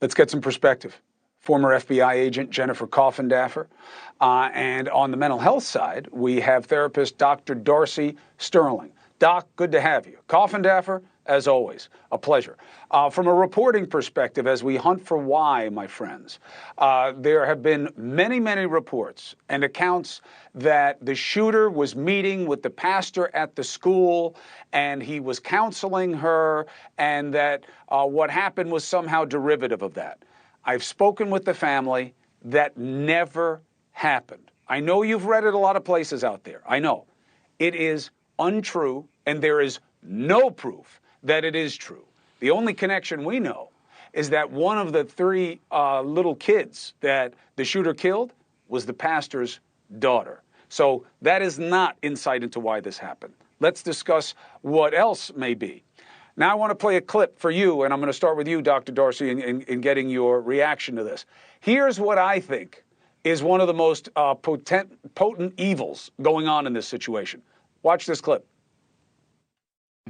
Let's get some perspective. Former FBI agent Jennifer Coffindaffer. And on the mental health side, we have therapist Dr. Darcy Sterling. Doc, good to have you. Coffindaffer, as always, a pleasure. From a reporting perspective, as we hunt for why, my friends, there have been many, many reports and accounts that the shooter was meeting with the pastor at the school and he was counseling her, and that what happened was somehow derivative of that. I've spoken with the family. That never happened. I know you've read it a lot of places out there. I know. It is untrue, and there is no proof that it is true. The only connection we know is that one of the three little kids that the shooter killed was the pastor's daughter. So that is not insight into why this happened. Let's discuss what else may be. Now I want to play a clip for you, and I'm going to start with you, Dr. Darcy, in getting your reaction to this. Here's what I think is one of the most potent evils going on in this situation. Watch this clip.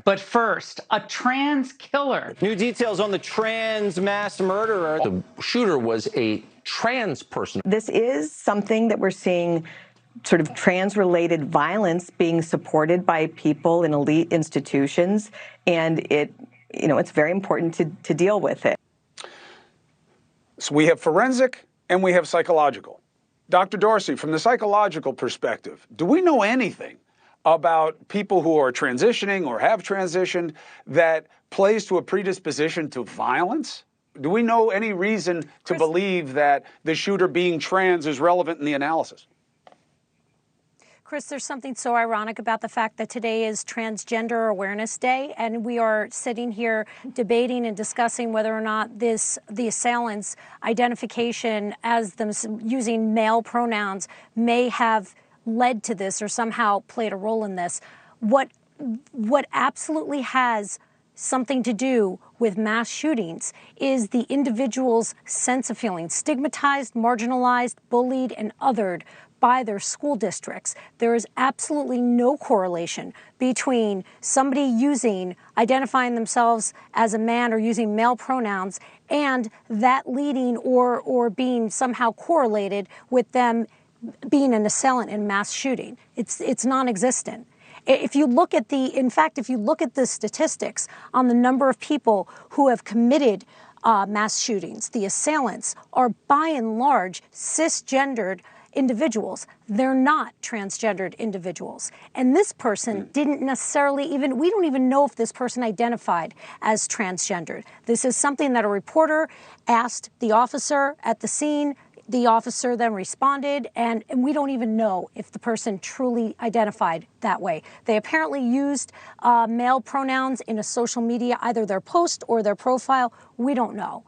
But first, a trans killer. New details on the trans mass murderer. The shooter was a trans person. This is something that we're seeing, sort of trans-related violence being supported by people in elite institutions, and it's very important to deal with it. So we have forensic and we have psychological. Dr. Darcy, from the psychological perspective, do we know anything about people who are transitioning or have transitioned that plays to a predisposition to violence? Do we know any reason to believe that the shooter being trans is relevant in the analysis? Chris, there's something so ironic about the fact that today is Transgender Awareness Day, and we are sitting here debating and discussing whether or not the assailant's identification as them using male pronouns may have led to this or somehow played a role in this. What absolutely has something to do with mass shootings is the individual's sense of feeling stigmatized, marginalized, bullied, and othered by their school districts. There is absolutely no correlation between somebody identifying themselves as a man or using male pronouns and that leading or being somehow correlated with them being an assailant in mass shooting. It's non-existent. If you look at the statistics on the number of people who have committed mass shootings, the assailants are by and large cisgendered individuals. They're not transgendered individuals. And this person didn't necessarily we don't even know if this person identified as transgendered. This is something that a reporter asked the officer at the scene. The officer then responded, and we don't even know if the person truly identified that way. They apparently used male pronouns in a social media, either their post or their profile. We don't know.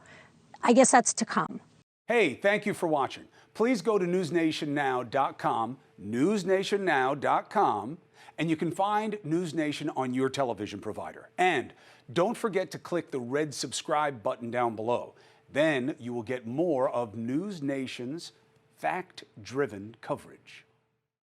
I guess that's to come. Hey, thank you for watching. Please go to newsnationnow.com, newsnationnow.com, and you can find NewsNation on your television provider. And don't forget to click the red subscribe button down below. Then you will get more of NewsNation's fact-driven coverage.